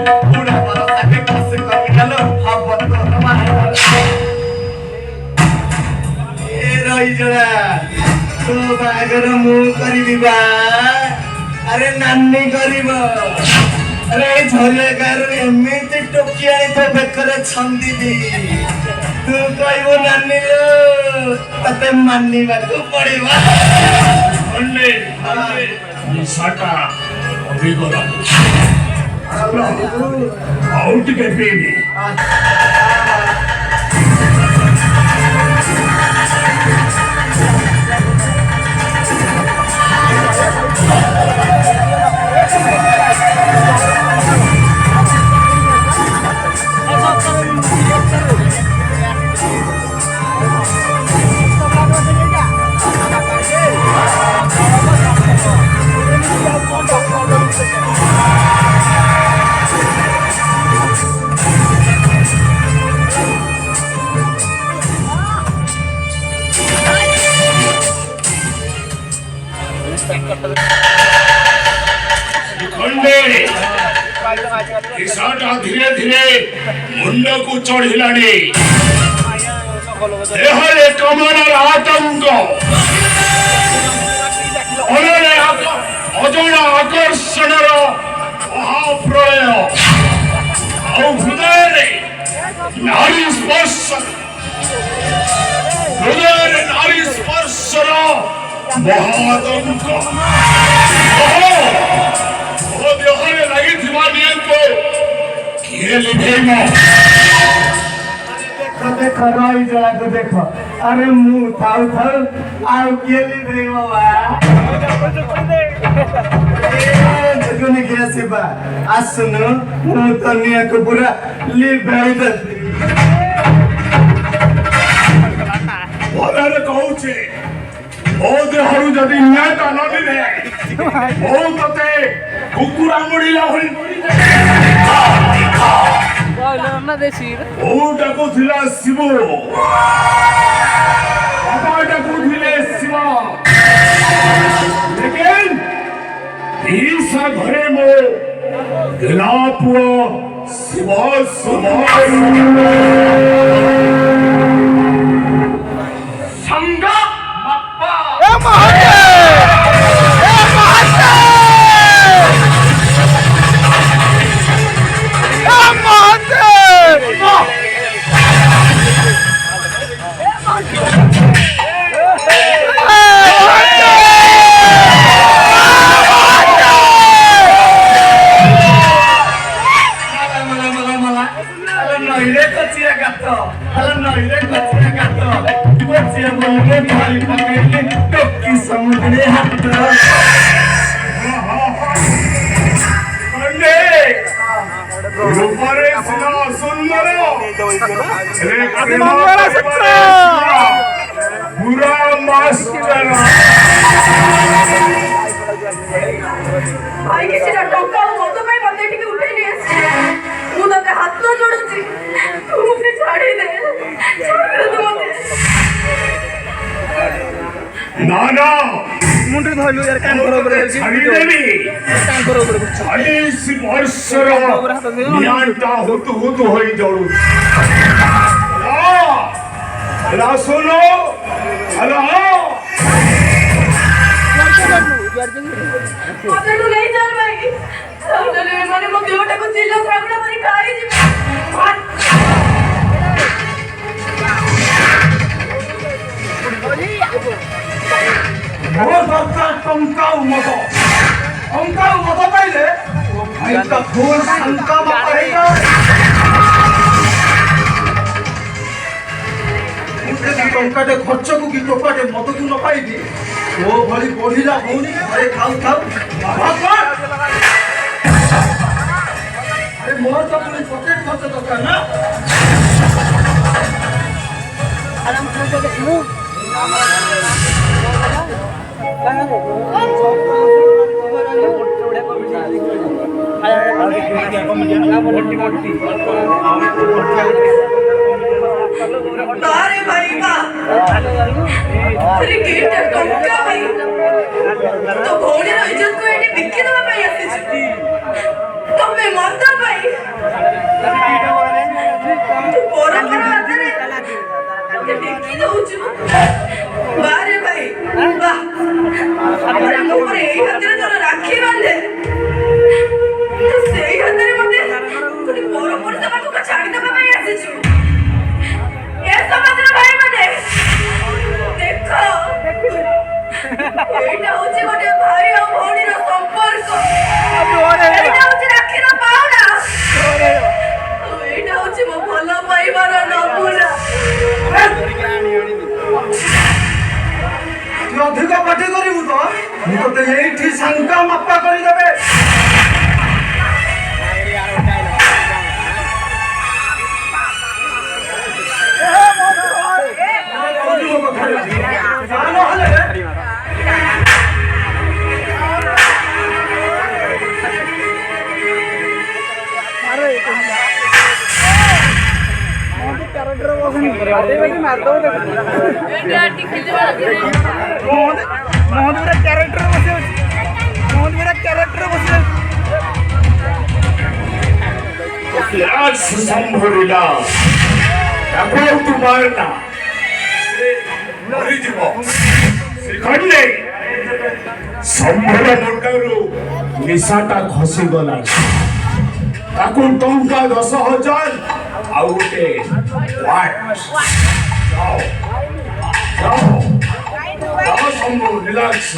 ବୁଢ଼ା ବରଷାକେ ଖସି କରିଦେଲ ହବ ତ ରହିଜଳା ତୋ ବାହାଘର ମୁଁ କରିବି ବା। अरे नानी गरीब अरे झरिया गार एमती टोकी आनी बेकर छंदी दी तू कहबो नानी लो तते मानिबा को पड़िबा ओले निसाटा अभिगला आउट के बेबी धीरे धीरे मुंड को चढ़िलानी देहरे कमर आतंक अजଣା आकर्षण महाप्रलय हृदय नारी स्पर्श हृदय नारी स्पर्शर महातंक देहरे लगी किए लिखेगा देख रही जला को देख अरे मुंह थाउ थाउ आउ किए लिखेगा बा जगने के सेबा आसनो मु तनिया को पूरा लिभाई दे ओरे कहू छे ओ देहरु जदी न्याता नदी रे ओ तते कुकुरा मुड़ीला होई ना देसी ओटा को थिला शिव बाबाटा को थिले शिव लेकिन ईसा घरे मो गलापुआ शिव संगा बाप्पा ए महादेव समुद्रे हाथ रूपरे सिना सुंदर रे मंगला सत्र बुरा मास्टर भाई के सेटा टोका मत भाई बंदे टिके उठे नहीं मु तते हाथ तो जोड़ुची तू मुझे छाड़ी दे छाड़ दे मते ना ना मुंडे धइलो यार कान बरोबर है छाड़ी देबी कान बरोबर है 40 वर्षर नियांटा हुतु होई जोड़ू ला सुनो हेलो मते तू नहीं चल भाई चले माने मो देवटा को चिल्लो साबड़ा मरी खाई जी बहुत अच्छा टंकाऊ मत पाइले वो भाई का घोर शंका मारेगा मुझे टंकाटे खर्च को कि टोपाटे मत तू न पाइबी वो भली बढ़िला होनी अरे खाऊ अरे मोर तो पूरी पॉकेट खर्च दरकार ना आराम से देखो तारे भाई का क्रिकेट टंका भाई तो भौणी इज्जत को एटी बिक्की दवा पाई आसी तमे मंदा भाई ଭାଇ ବଡ ବଡ ହାତରେ ମତେ ଟେକି ଦଉଛୁ ବାରେ ଭାଇ ବାହ ଆମ ଉପରେ ଏଇ ହାତରେ ତୋର ରାକ୍ଷୀ ବାନ୍ଧେ ସେଇ ହାତରେ ମତେ ଗୋଟେ ବଡ ମଣିଷ ପାଖକୁ ଛାଡ଼ିଦେବା ପାଇଁ ଆସିଛୁ ଏ ସମାଜର ଭାଇ ମାନେ ଦେଖ ଏଇଟା ହଉଛି ଗୋଟେ ଭାଇ ଆଉ ଭଉଣୀର ସମ୍ପର୍କ ଏଇଟା ହଉଛି ରାକ୍ଷୀର ପାଉଣା ଏଇଟା ହଉଛି ମୋ ଭଲ ପାଇବାର ନମୁନା ଅଧିକ ପାଟି କରିବୁ ତ ମୁଁ ତତେ ଏଇଠି ଶଙ୍କା ମାପା କରିଦେବେ ସମ୍ଭରିଲା ତାକୁ ଆଉ ତୁ ମାରନା ମରିଯିବ ଶିଖଣ୍ଡେ ସମ୍ଭର ମୁଣ୍ଡରୁ ନିଶାଟା ଖସିଗଲା ତାକୁ ଟଙ୍କା 10,000 ଆଉ ଗୋଟେ ସମ୍ଭବ ରିଲାକ୍ସ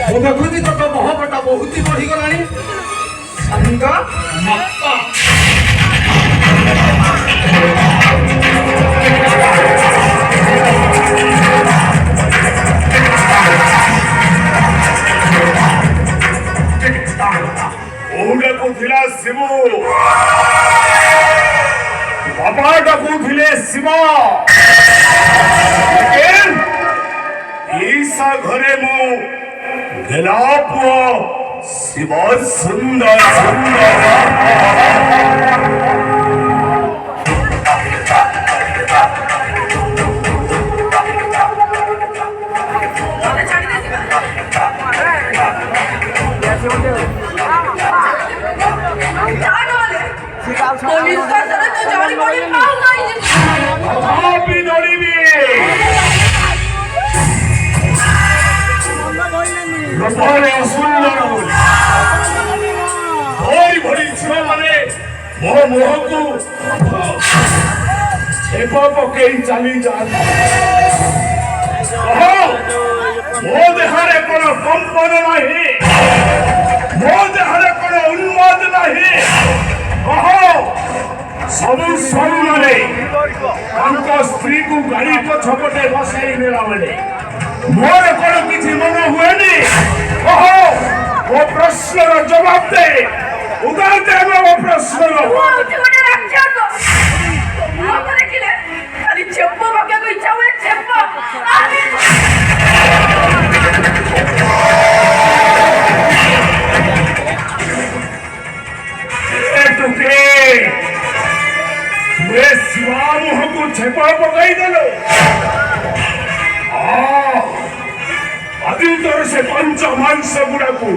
ମୁଁ ଦେଖୁଛି ତୋର ମହବଟା ବହୁତ ବଢିଗଲାଣି ଶଙ୍କା ମାପା ଡାକୁଥିଲା ଶିବ ବାପା ଡାକୁଥିଲେ ଶିବ ঈশা ঘরে মু গেলা পুଅ শিব সুন্দর ମୋ ମୁହଁକୁ ଛେପ ପକେଇ ଚାଲି ଯାଆନ୍ତି ମୋ ଦେହରେ କ'ଣ କମ୍ପନ ନାହିଁ ମୋ ଦେହରେ କ'ଣ ଉନ୍ମାଦ ନାହିଁ ସବୁ ସବୁମାନେ ତାଙ୍କ ସ୍ତ୍ରୀକୁ ଗାଡ଼ି ପଛପଟେ ବସାଇ ନେଲା ବେଳେ ମୋର କ'ଣ କିଛି ମନ ହୁଏନି ମୋ ପ୍ରଶ୍ନର ଜବାବ ଦେ ଉଦାର ଦେବ ମୋ ପ୍ରଶ୍ନର చెప్పు పక్కకు ఇచ్చావు చెప్పు ଶିବା ମୁହଁକୁ ଛେପ ପକାଇଦେଲୁ ଆଜି ତୋର ସେ ପଞ୍ଚ ମାଂସ ଗୁଡାକୁ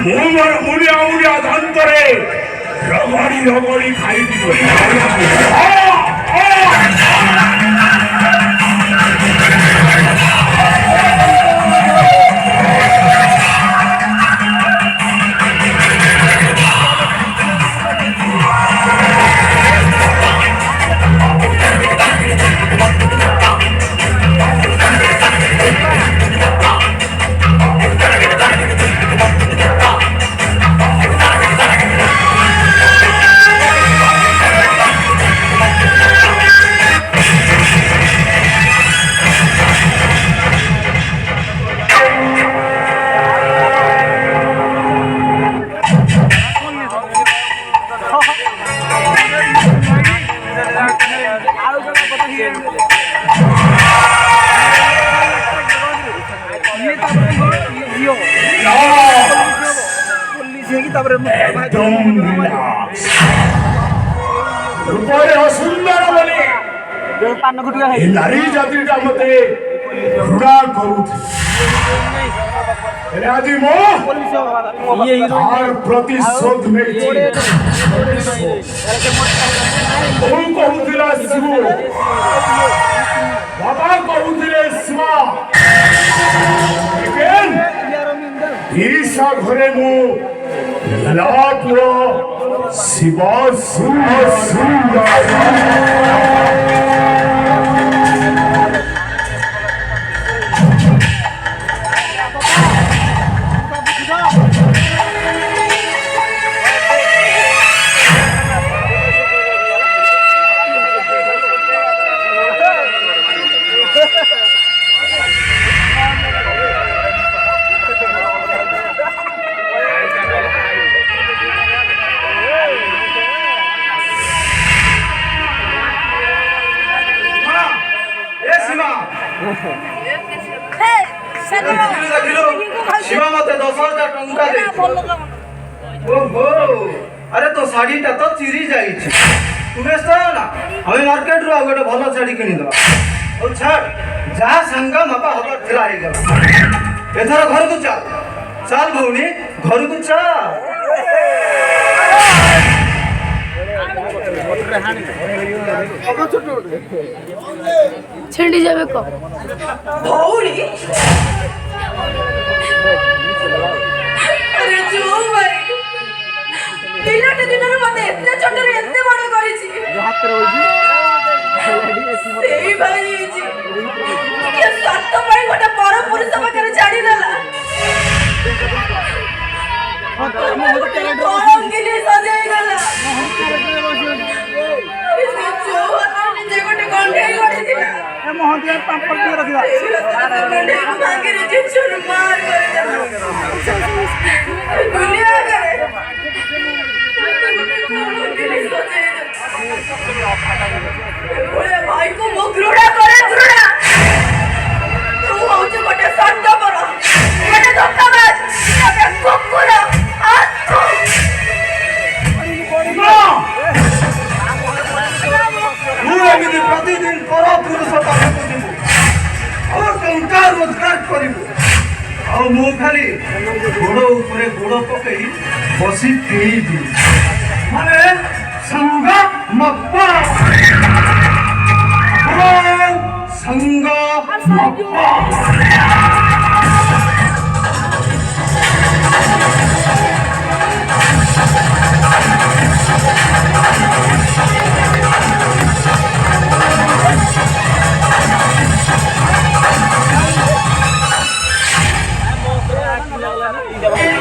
ମୁଁ ମୋର ମୁଳିଆ ଦାନ୍ତରେ ରଗଡ଼ି ଖାଇଯିବ তারপরে একদম রিল্যাক্স রূপরে অসুন্দর বলে পান্ন কোটি টাকা ଏ ନାରୀ ଜାତିଟା ମତେ ଘୃଣା କରୁଛି ହେଲେ ଆଜି ମୁଁ ତାର ପ୍ରତିଶୋଧ ନେଇଛି ବୋଉ କହୁଥିଲା ଶିବୁ ବାବା କହୁଥିଲେ ଶିବା ଈଶା ଘରେ ମୁଁ ହେଲା ପୁଅ ଶିବ ସୁନ୍ଦର शिवा मते 10,000 टंका दे ओहो अरे तो शाड़ीटा तो चिरी जाई छी तू व्यस्त हो ना हमें मार्केट रो गोटे भलो शाड़ी किनी दो ओ छाड़ जा संगा मपा हबर थिला हे गला एथरा घर को चल चल भौनी घर को चल छेड़ी जाबे को भौरी अरे जो भाई पिलाटे दिनर मते एते छोटरे एते बड़ करिछि सेई भाई जी के सत्त भाई गोटे पर पुरुष पाखरे छाड़ी देला कौन के लिए सजाई गला जो जे गोटे कंढेई गड़ी दिला मोहन पापड़ के रखिदा मांगे रे जे चुर मार करे दुनिया करे ओए भाई को मुगरुड़ा करे गुरुड़ा तू होचे गोटे संत पर गोटे धक्काबाज गोटे कुकुर आत्मा तू एमिति प्रतिदिन पर पुरुष पाखକୁ ଯିବୁ और टंका रोजगार करिବୁ ଆଉ ମୁଁ ଖାଲି ଗୋଡ଼ ଉପରେ ଗୋଡ଼ ପକେଇ ବସି ପିଇବି ମାନେ संग मप्पा संग मप्पा ए